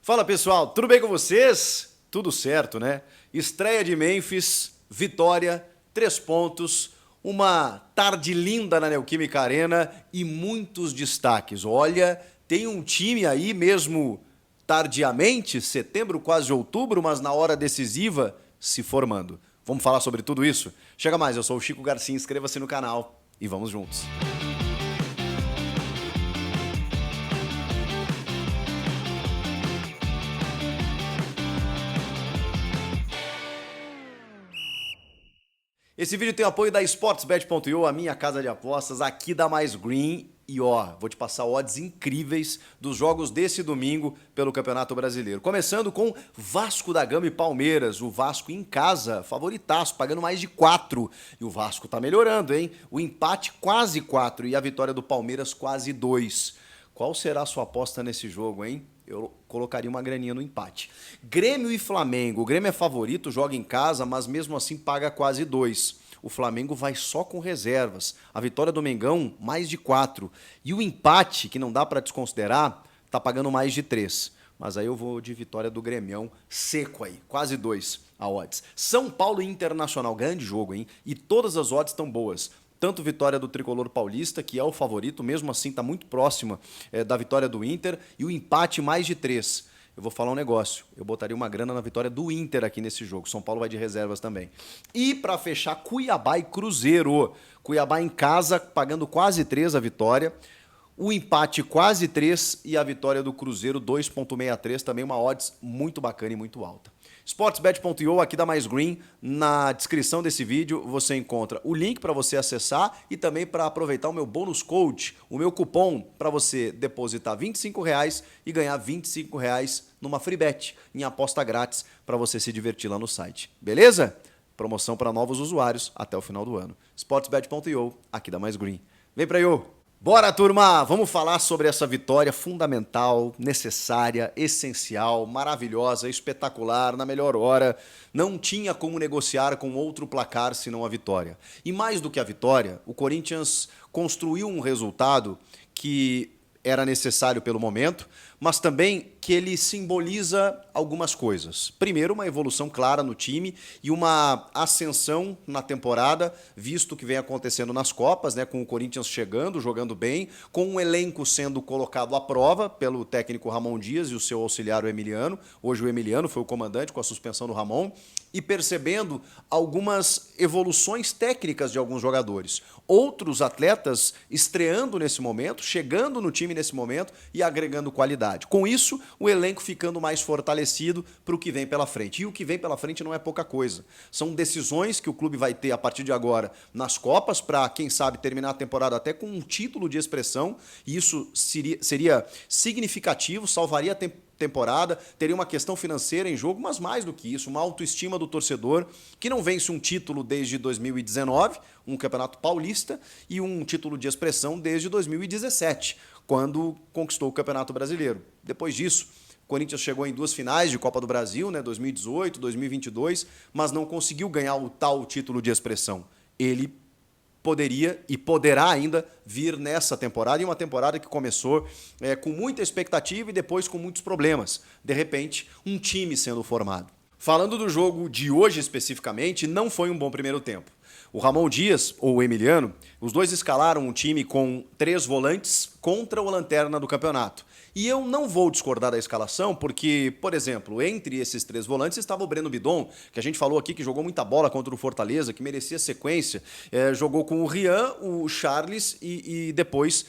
Fala pessoal, tudo bem com vocês? Tudo certo, né? Estreia de Memphis, vitória, 3 pontos, uma tarde linda na Neoquímica Arena e muitos destaques. Olha, tem um time aí mesmo tardiamente, setembro, quase outubro, mas na hora decisiva, se formando. Vamos falar sobre tudo isso? Chega mais, eu sou o Chico Garcia, inscreva-se no canal e vamos juntos. Esse vídeo tem o apoio da Sportsbet.io, a minha casa de apostas, aqui da Mais Green. E ó, vou te passar odds incríveis dos jogos desse domingo pelo Campeonato Brasileiro. Começando com Vasco da Gama e Palmeiras. O Vasco em casa, favoritaço, pagando mais de 4. E o Vasco tá melhorando, hein? O empate quase 4 e a vitória do Palmeiras quase 2. Qual será a sua aposta nesse jogo, hein? Eu colocaria uma graninha no empate. Grêmio e Flamengo. O Grêmio é favorito, joga em casa, mas mesmo assim paga quase 2. O Flamengo vai só com reservas. A vitória do Mengão, mais de 4. E o empate, que não dá para desconsiderar, tá pagando mais de 3. Mas aí eu vou de vitória do Grêmião seco aí, quase 2 a odds. São Paulo e Internacional, grande jogo, hein? E todas as odds estão boas. Tanto vitória do Tricolor Paulista, que é o favorito, mesmo assim está muito próxima da vitória do Inter, e o empate mais de 3. Eu vou falar um negócio, eu botaria uma grana na vitória do Inter aqui nesse jogo. São Paulo vai de reservas também. E para fechar, Cuiabá e Cruzeiro. Cuiabá em casa, pagando quase 3 a vitória. O empate quase 3 e a vitória do Cruzeiro 2,63, também uma odds muito bacana e muito alta. Sportsbet.io, aqui da Mais Green, na descrição desse vídeo você encontra o link para você acessar e também para aproveitar o meu bônus code, o meu cupom para você depositar R$25 e ganhar R$25 numa free bet, em aposta grátis para você se divertir lá no site. Beleza? Promoção para novos usuários até o final do ano. Sportsbet.io, aqui da Mais Green. Vem pra IO! Bora, turma! Vamos falar sobre essa vitória fundamental, necessária, essencial, maravilhosa, espetacular, na melhor hora. Não tinha como negociar com outro placar senão a vitória. E mais do que a vitória, o Corinthians construiu um resultado que era necessário pelo momento, mas também que ele simboliza algumas coisas. Primeiro, uma evolução clara no time e uma ascensão na temporada, visto o que vem acontecendo nas Copas, né, com o Corinthians chegando, jogando bem, com um elenco sendo colocado à prova pelo técnico Ramon Dias e o seu auxiliar o Emiliano. Hoje o Emiliano foi o comandante com a suspensão do Ramon, e percebendo algumas evoluções técnicas de alguns jogadores. Outros atletas estreando nesse momento, chegando no time nesse momento e agregando qualidade. Com isso, o elenco ficando mais fortalecido para o que vem pela frente. E o que vem pela frente não é pouca coisa. São decisões que o clube vai ter a partir de agora nas Copas para, quem sabe, terminar a temporada até com um título de expressão. E isso seria significativo, salvaria a temporada, teria uma questão financeira em jogo, mas mais do que isso, uma autoestima do torcedor que não vence um título desde 2019, um campeonato paulista, e um título de expressão desde 2017, quando conquistou o Campeonato Brasileiro. Depois disso, o Corinthians chegou em 2 finais de Copa do Brasil, né, 2018, 2022, mas não conseguiu ganhar o tal título de expressão. Ele poderia e poderá ainda vir nessa temporada, e uma temporada que começou com muita expectativa e depois com muitos problemas. De repente, um time sendo formado. Falando do jogo de hoje especificamente, não foi um bom primeiro tempo. O Ramon Dias, ou o Emiliano, os dois escalaram um time com 3 volantes contra o lanterna do campeonato. E eu não vou discordar da escalação porque, por exemplo, entre esses 3 volantes estava o Breno Bidon, que a gente falou aqui que jogou muita bola contra o Fortaleza, que merecia sequência, jogou com o Rian, o Charles e depois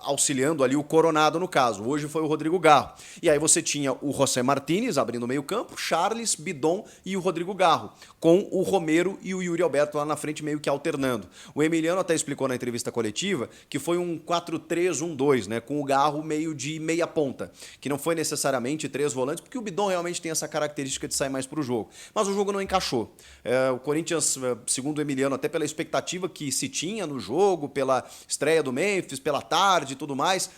auxiliando ali o Coronado no caso. Hoje foi o Rodrigo Garro. E aí você tinha o José Martínez abrindo o meio campo, Charles, Bidon e o Rodrigo Garro, com o Romero e o Yuri Alberto lá na frente meio que alternando. O Emiliano até explicou na entrevista coletiva que foi um 4-3-1-2, né, com o Garro meio de meia ponta, que não foi necessariamente 3 volantes, porque o Bidon realmente tem essa característica de sair mais para o jogo. Mas o jogo não encaixou. O Corinthians, segundo o Emiliano, até pela expectativa que se tinha no jogo, pela estreia do Memphis, pela tarde e tudo mais,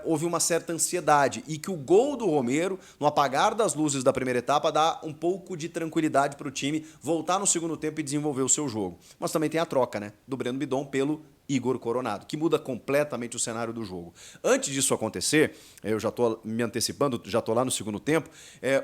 houve uma certa ansiedade. E que o gol do Romero, no apagar das luzes da primeira etapa, dá um pouco de tranquilidade para o time voltar no segundo tempo e desenvolver o seu jogo. Mas também tem a troca, né, do Breno Bidon pelo Igor Coronado, que muda completamente o cenário do jogo. Antes disso acontecer, eu já estou me antecipando, já estou lá no segundo tempo,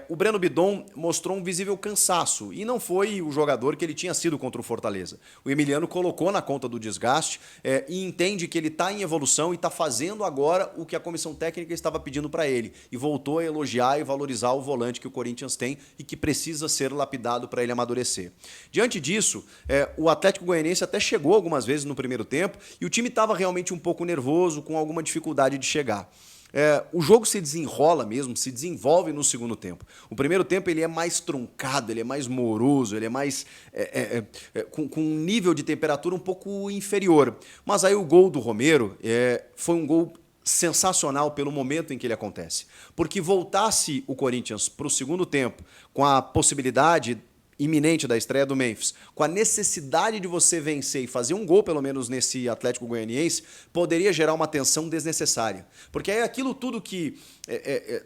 o Breno Bidon mostrou um visível cansaço e não foi o jogador que ele tinha sido contra o Fortaleza. O Emiliano colocou na conta do desgaste e entende que ele está em evolução e está fazendo agora o que a comissão técnica estava pedindo para ele e voltou a elogiar e valorizar o volante que o Corinthians tem e que precisa ser lapidado para ele amadurecer. Diante disso, o Atlético Goianiense até chegou algumas vezes no primeiro tempo e o time estava realmente um pouco nervoso, com alguma dificuldade de chegar. O jogo se desenrola mesmo, se desenvolve no segundo tempo. O primeiro tempo ele é mais truncado, ele é mais moroso, ele é mais com um nível de temperatura um pouco inferior. Mas aí o gol do Romero foi um gol sensacional pelo momento em que ele acontece. Porque voltasse o Corinthians para o segundo tempo com a possibilidade iminente da estreia do Memphis, com a necessidade de você vencer e fazer um gol, pelo menos nesse Atlético Goianiense, poderia gerar uma tensão desnecessária. Porque aí aquilo tudo que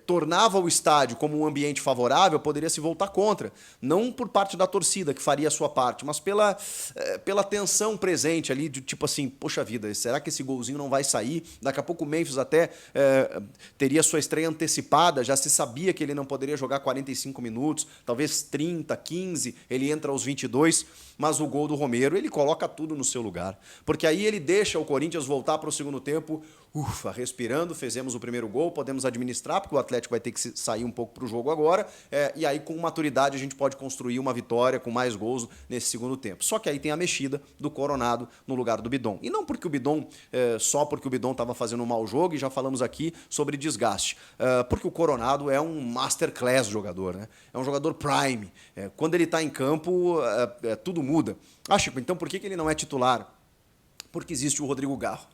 tornava o estádio como um ambiente favorável poderia se voltar contra. Não por parte da torcida, que faria a sua parte, mas pela tensão presente ali, de tipo assim, poxa vida, será que esse golzinho não vai sair? Daqui a pouco o Memphis até teria sua estreia antecipada, já se sabia que ele não poderia jogar 45 minutos, talvez 30, 15, ele entra aos 22, mas o gol do Romero, ele coloca tudo no seu lugar. Porque aí ele deixa o Corinthians voltar para o segundo tempo, respirando, fizemos o primeiro gol, podemos administrar, porque o Atlético vai ter que sair um pouco para o jogo agora, e aí com maturidade a gente pode construir uma vitória com mais gols nesse segundo tempo. Só que aí tem a mexida do Coronado no lugar do Bidon. E não porque o Bidon, só porque o Bidon estava fazendo um mau jogo, e já falamos aqui sobre desgaste, porque o Coronado é um masterclass jogador, né? É um jogador prime. Quando ele está em campo, tudo muda. Chico, então por que ele não é titular? Porque existe o Rodrigo Garro.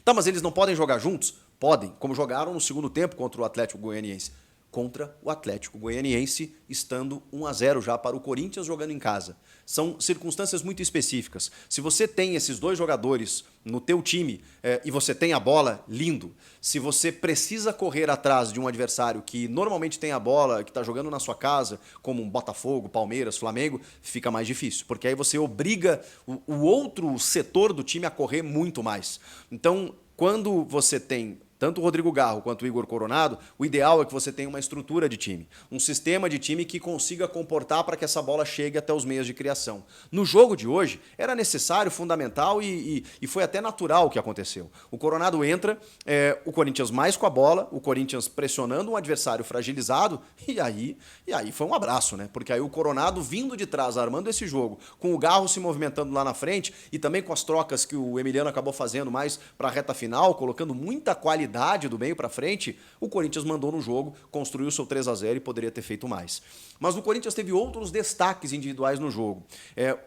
Tá, mas eles não podem jogar juntos? Podem, como jogaram no segundo tempo contra o Atlético Goianiense. Contra o Atlético Goianiense, estando 1-0 já para o Corinthians jogando em casa. São circunstâncias muito específicas. Se você tem esses dois jogadores no teu time e você tem a bola, lindo. Se você precisa correr atrás de um adversário que normalmente tem a bola, que está jogando na sua casa, como um Botafogo, Palmeiras, Flamengo, fica mais difícil, porque aí você obriga o outro setor do time a correr muito mais. Então, quando você tem tanto o Rodrigo Garro quanto o Igor Coronado, o ideal é que você tenha uma estrutura de time, um sistema de time que consiga comportar para que essa bola chegue até os meios de criação. No jogo de hoje, era necessário, fundamental e foi até natural o que aconteceu. O Coronado entra, o Corinthians mais com a bola, o Corinthians pressionando um adversário fragilizado, e aí foi um abraço, né? Porque aí o Coronado vindo de trás, armando esse jogo, com o Garro se movimentando lá na frente e também com as trocas que o Emiliano acabou fazendo mais para a reta final, colocando muita qualidade do meio para frente, o Corinthians mandou no jogo, construiu seu 3-0 e poderia ter feito mais. Mas o Corinthians teve outros destaques individuais no jogo.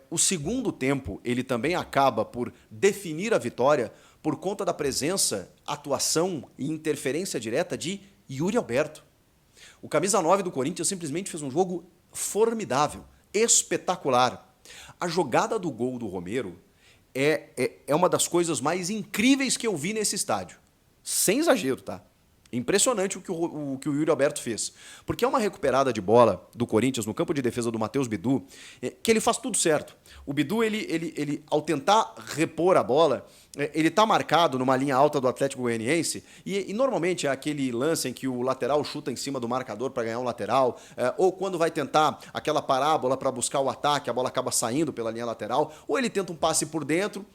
O segundo tempo, ele também acaba por definir a vitória por conta da presença, atuação e interferência direta de Yuri Alberto. O camisa 9 do Corinthians simplesmente fez um jogo formidável, espetacular. A jogada do gol do Romero é uma das coisas mais incríveis que eu vi nesse estádio. Sem exagero, tá? Impressionante o que o Yuri Alberto fez. Porque é uma recuperada de bola do Corinthians no campo de defesa do Matheus Bidu, que ele faz tudo certo. O Bidu, ele ao tentar repor a bola, ele está marcado numa linha alta do Atlético Goianiense e normalmente é aquele lance em que o lateral chuta em cima do marcador para ganhar um lateral, ou quando vai tentar aquela parábola para buscar o ataque, a bola acaba saindo pela linha lateral, ou ele tenta um passe por dentro,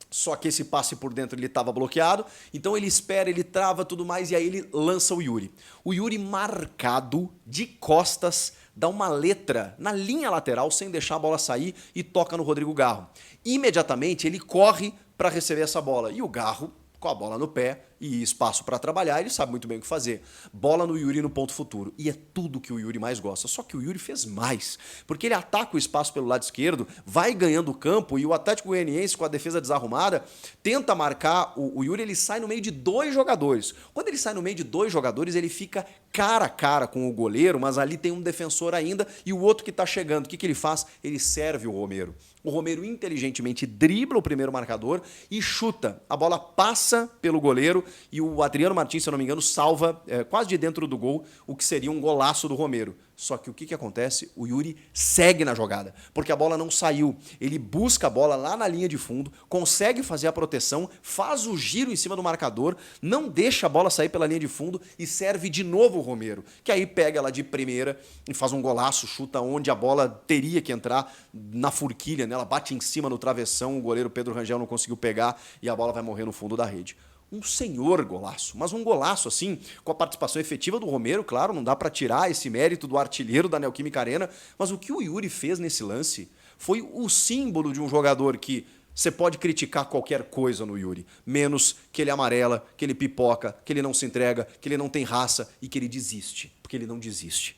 só que esse passe por dentro ele estava bloqueado, então ele espera, ele trava tudo mais e aí ele lança o Yuri. O Yuri marcado de costas, dá uma letra na linha lateral sem deixar a bola sair e toca no Rodrigo Garro. Imediatamente ele corre para receber essa bola e o Garro, com a bola no pé e espaço para trabalhar, ele sabe muito bem o que fazer. Bola no Yuri no ponto futuro. E é tudo que o Yuri mais gosta. Só que o Yuri fez mais. Porque ele ataca o espaço pelo lado esquerdo, vai ganhando o campo e o Atlético Goianiense, com a defesa desarrumada, tenta marcar o Yuri, ele sai no meio de dois jogadores. Quando ele sai no meio de dois jogadores, ele fica cara a cara com o goleiro, mas ali tem um defensor ainda e o outro que está chegando. O que ele faz? Ele serve o Romero. O Romero inteligentemente dribla o primeiro marcador e chuta. A bola passa pelo goleiro e o Adriano Martins, se eu não me engano, salva quase de dentro do gol o que seria um golaço do Romero. Só que o que acontece? O Yuri segue na jogada, porque a bola não saiu. Ele busca a bola lá na linha de fundo, consegue fazer a proteção, faz o giro em cima do marcador, não deixa a bola sair pela linha de fundo e serve de novo o Romero, que aí pega ela de primeira e faz um golaço, chuta onde a bola teria que entrar, na forquilha, né? Ela bate em cima no travessão, o goleiro Pedro Rangel não conseguiu pegar e a bola vai morrer no fundo da rede. Um senhor golaço, mas um golaço assim, com a participação efetiva do Romero, claro, não dá para tirar esse mérito do artilheiro da Neoquímica Arena, mas o que o Yuri fez nesse lance foi o símbolo de um jogador que você pode criticar qualquer coisa no Yuri, menos que ele amarela, que ele pipoca, que ele não se entrega, que ele não tem raça e que ele desiste, porque ele não desiste.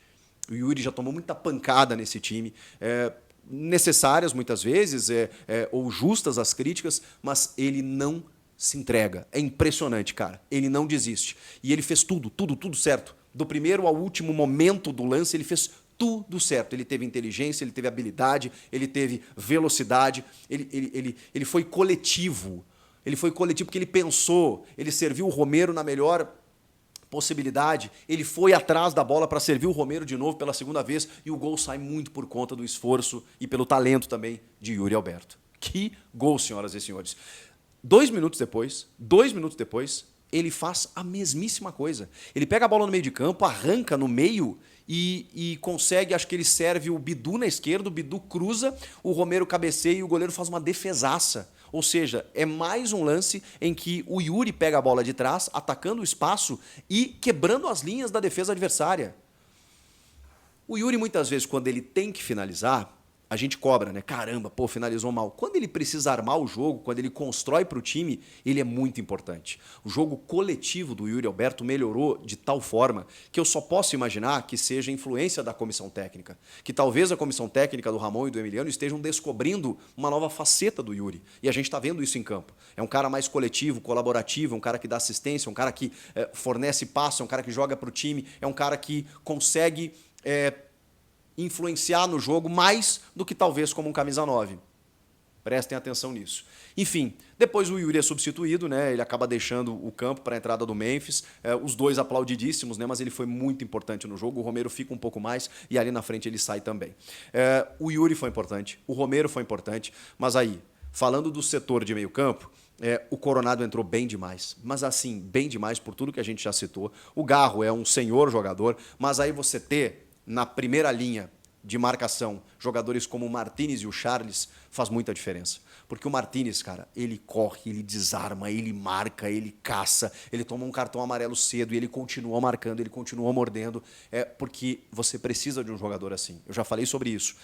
O Yuri já tomou muita pancada nesse time, necessárias muitas vezes, ou justas as críticas, mas ele não se entrega. É impressionante, cara. Ele não desiste. E ele fez tudo certo. Do primeiro ao último momento do lance, ele fez tudo certo. Ele teve inteligência, ele teve habilidade, ele teve velocidade, ele foi coletivo. Ele foi coletivo porque ele pensou, ele serviu o Romero na melhor possibilidade, ele foi atrás da bola para servir o Romero de novo pela segunda vez e o gol sai muito por conta do esforço e pelo talento também de Yuri Alberto. Que gol, senhoras e senhores. 2 minutos depois, ele faz a mesmíssima coisa. Ele pega a bola no meio de campo, arranca no meio e consegue, acho que ele serve o Bidu na esquerda, o Bidu cruza, o Romero cabeceia e o goleiro faz uma defesaça. Ou seja, é mais um lance em que o Yuri pega a bola de trás, atacando o espaço e quebrando as linhas da defesa adversária. O Yuri, muitas vezes, quando ele tem que finalizar, a gente cobra, né? Caramba, pô, finalizou mal. Quando ele precisa armar o jogo, quando ele constrói para o time, ele é muito importante. O jogo coletivo do Yuri Alberto melhorou de tal forma que eu só posso imaginar que seja influência da comissão técnica. Que talvez a comissão técnica do Ramon e do Emiliano estejam descobrindo uma nova faceta do Yuri. E a gente está vendo isso em campo. É um cara mais coletivo, colaborativo, um cara que dá assistência, um cara que fornece passe, um cara que joga para o time, é um cara que consegue influenciar no jogo mais do que talvez como um camisa 9. Prestem atenção nisso. Enfim, depois o Yuri é substituído, né? Ele acaba deixando o campo para a entrada do Memphis. Os dois aplaudidíssimos, né? Mas ele foi muito importante no jogo. O Romero fica um pouco mais e ali na frente ele sai também. O Yuri foi importante, o Romero foi importante, mas aí, falando do setor de meio campo, o Coronado entrou bem demais, mas assim, bem demais por tudo que a gente já citou. O Garro é um senhor jogador, mas aí você ter na primeira linha de marcação, jogadores como o Martínez e o Charles, faz muita diferença. Porque o Martínez, cara, ele corre, ele desarma, ele marca, ele caça, ele toma um cartão amarelo cedo e ele continua marcando, ele continua mordendo, porque você precisa de um jogador assim. Eu já falei sobre isso.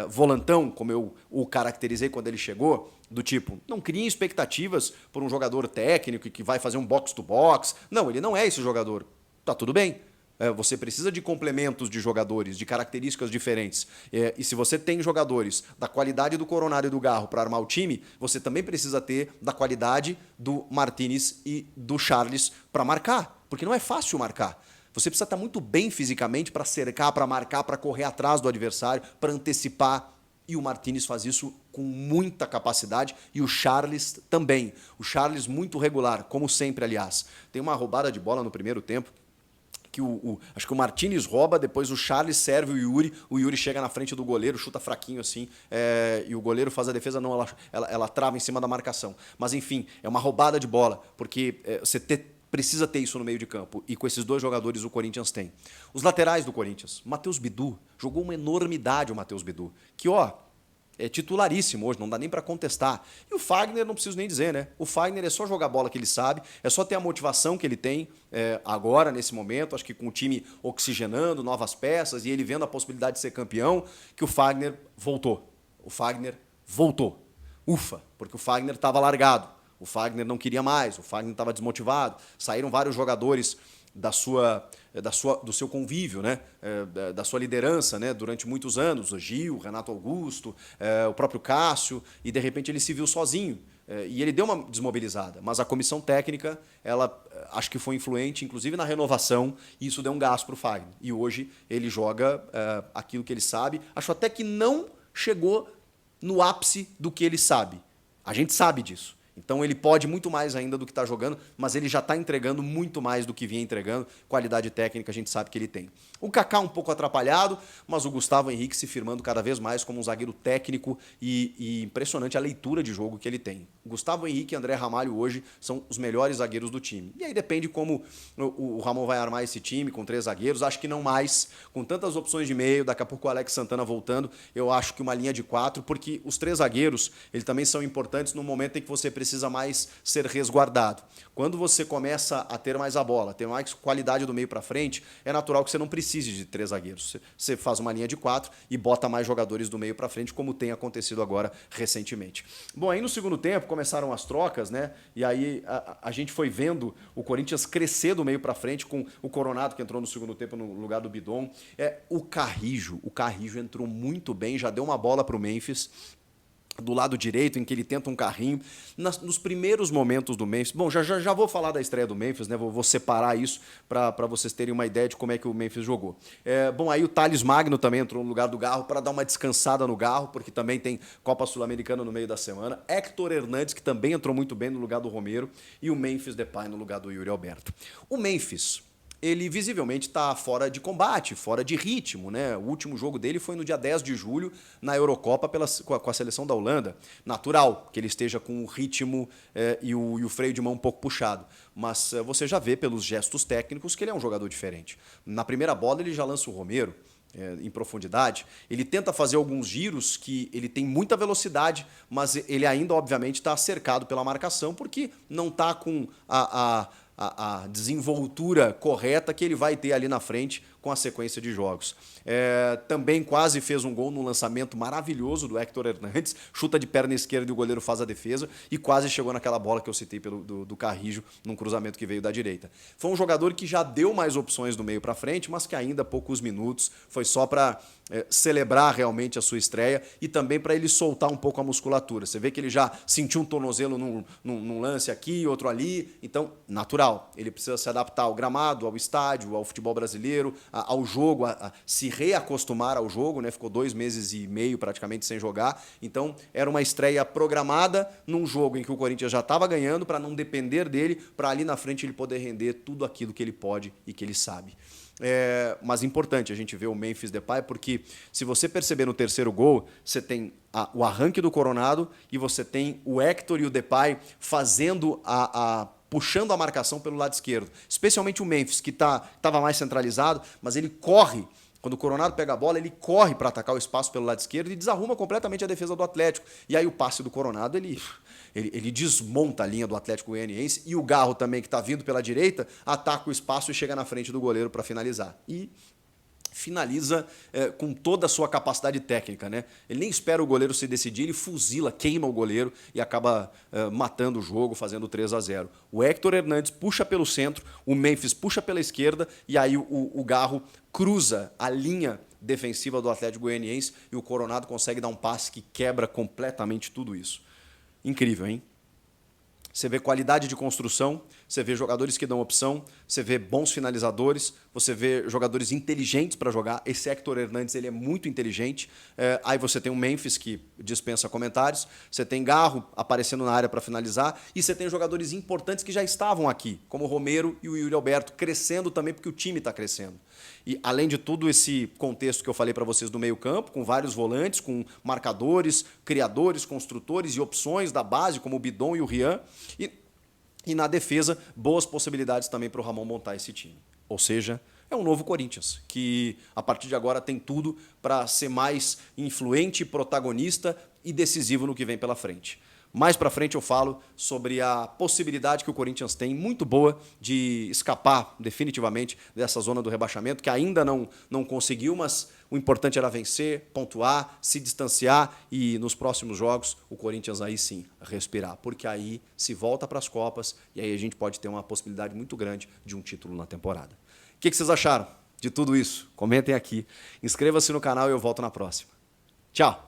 Volantão, como eu o caracterizei quando ele chegou, do tipo, não criem expectativas por um jogador técnico que vai fazer um box-to-box. Não, ele não é esse jogador. Tá tudo bem. Você precisa de complementos de jogadores, de características diferentes. E se você tem jogadores da qualidade do Coronado e do Garro para armar o time, você também precisa ter da qualidade do Martínez e do Charles para marcar. Porque não é fácil marcar. Você precisa estar muito bem fisicamente para cercar, para marcar, para correr atrás do adversário, para antecipar. E o Martínez faz isso com muita capacidade e o Charles também. O Charles muito regular, como sempre, aliás. Tem uma roubada de bola no primeiro tempo, que acho que o Martínez rouba, depois o Charles serve o Yuri chega na frente do goleiro, chuta fraquinho assim, e o goleiro faz a defesa, não, ela trava em cima da marcação. Mas enfim, é uma roubada de bola, porque você precisa ter isso no meio de campo, e com esses dois jogadores o Corinthians tem. Os laterais do Corinthians, Matheus Bidu, jogou uma enormidade o Matheus Bidu, que é titularíssimo hoje, não dá nem para contestar. E o Fagner, não preciso nem dizer, né? O Fagner é só jogar a bola que ele sabe, é só ter a motivação que ele tem agora, nesse momento, acho que com o time oxigenando, novas peças, e ele vendo a possibilidade de ser campeão, que o Fagner voltou. O Fagner voltou. Ufa, porque o Fagner estava largado. O Fagner não queria mais, o Fagner estava desmotivado. Saíram vários jogadores do seu convívio, né? Da sua liderança, né? Durante muitos anos, o Gil, o Renato Augusto, o próprio Cássio, e de repente ele se viu sozinho. E ele deu uma desmobilizada, mas a comissão técnica, ela acho que foi influente, inclusive na renovação, e isso deu um gás para o Fagner. E hoje ele joga aquilo que ele sabe, acho até que não chegou no ápice do que ele sabe. A gente sabe disso. Então ele pode muito mais ainda do que está jogando, mas ele já está entregando muito mais do que vinha entregando. Qualidade técnica a gente sabe que ele tem. O Kaká um pouco atrapalhado, mas o Gustavo Henrique se firmando cada vez mais como um zagueiro técnico e impressionante a leitura de jogo que ele tem. Gustavo Henrique e André Ramalho hoje são os melhores zagueiros do time. E aí depende como o Ramon vai armar esse time com 3 zagueiros. Acho que não mais, com tantas opções de meio, daqui a pouco o Alex Santana voltando, eu acho que uma linha de 4, porque os 3 zagueiros, eles também são importantes no momento em que você precisa mais ser resguardado. Quando você começa a ter mais a bola, ter mais qualidade do meio para frente, é natural que você não precise de 3 zagueiros. Você faz uma linha de 4 e bota mais jogadores do meio para frente, como tem acontecido agora recentemente. Bom, aí no segundo tempo começaram as trocas, né? E aí a gente foi vendo o Corinthians crescer do meio para frente com o Coronado, que entrou no segundo tempo no lugar do Bidon. O Carrijo entrou muito bem, já deu uma bola para o Memphis do lado direito, em que ele tenta um carrinho. Nos primeiros momentos do Memphis... Bom, já vou falar da estreia do Memphis, né? Vou separar isso para vocês terem uma ideia de como é que o Memphis jogou. Bom, aí o Thales Magno também entrou no lugar do Garro para dar uma descansada no Garro, porque também tem Copa Sul-Americana no meio da semana. Héctor Hernandes, que também entrou muito bem no lugar do Romero, e o Memphis Depay no lugar do Yuri Alberto. O Memphis, ele visivelmente está fora de combate, fora de ritmo, né? O último jogo dele foi no dia 10 de julho, na Eurocopa, com a seleção da Holanda. Natural que ele esteja com o ritmo e o freio de mão um pouco puxado. Mas você já vê pelos gestos técnicos que ele é um jogador diferente. Na primeira bola ele já lança o Romero em profundidade. Ele tenta fazer alguns giros que ele tem muita velocidade, mas ele ainda, obviamente, está cercado pela marcação, porque não está com a desenvoltura correta que ele vai ter ali na frente com a sequência de jogos. Também quase fez um gol no lançamento maravilhoso do Héctor Hernandes, chuta de perna esquerda e o goleiro faz a defesa, e quase chegou naquela bola que eu citei do Carrijo, num cruzamento que veio da direita. Foi um jogador que já deu mais opções do meio para frente, mas que ainda poucos minutos, foi só para celebrar realmente a sua estreia e também para ele soltar um pouco a musculatura. Você vê que ele já sentiu um tornozelo num lance aqui, outro ali, então, natural. Ele precisa se adaptar ao gramado, ao estádio, ao futebol brasileiro, ao jogo, a se reacostumar ao jogo, né? Ficou 2 meses e meio praticamente sem jogar, então era uma estreia programada num jogo em que o Corinthians já estava ganhando, para não depender dele, para ali na frente ele poder render tudo aquilo que ele pode e que ele sabe. Mas importante a gente ver o Memphis Depay, porque se você perceber no terceiro gol, você tem o arranque do Coronado e você tem o Héctor e o Depay fazendo puxando a marcação pelo lado esquerdo. Especialmente o Memphis, que estava mais centralizado, mas ele corre. Quando o Coronado pega a bola, ele corre para atacar o espaço pelo lado esquerdo e desarruma completamente a defesa do Atlético. E aí o passe do Coronado, ele desmonta a linha do Atlético Goianiense, e o Garro também, que está vindo pela direita, ataca o espaço e chega na frente do goleiro para finalizar. E finaliza com toda a sua capacidade técnica, né? Ele nem espera o goleiro se decidir, ele fuzila, queima o goleiro e acaba matando o jogo, fazendo 3-0. O Héctor Hernandes puxa pelo centro, o Memphis puxa pela esquerda, e aí o Garro cruza a linha defensiva do Atlético Goianiense e o Coronado consegue dar um passe que quebra completamente tudo isso. Incrível, hein? Você vê qualidade de construção, você vê jogadores que dão opção, você vê bons finalizadores, você vê jogadores inteligentes para jogar. Esse Héctor Hernandes, ele é muito inteligente. Aí você tem o Memphis, que dispensa comentários, você tem Garro aparecendo na área para finalizar, e você tem jogadores importantes que já estavam aqui, como o Romero e o Yuri Alberto, crescendo também porque o time está crescendo. E, além de tudo esse contexto que eu falei para vocês do meio-campo, com vários volantes, com marcadores, criadores, construtores e opções da base, como o Bidon e o Rian, e na defesa, boas possibilidades também para o Ramon montar esse time. Ou seja, é um novo Corinthians, que a partir de agora tem tudo para ser mais influente, protagonista e decisivo no que vem pela frente. Mais para frente eu falo sobre a possibilidade que o Corinthians tem, muito boa, de escapar definitivamente dessa zona do rebaixamento, que ainda não conseguiu, mas o importante era vencer, pontuar, se distanciar e nos próximos jogos o Corinthians aí sim respirar, porque aí se volta para as Copas e aí a gente pode ter uma possibilidade muito grande de um título na temporada. O que vocês acharam de tudo isso? Comentem aqui, inscreva-se no canal e eu volto na próxima. Tchau!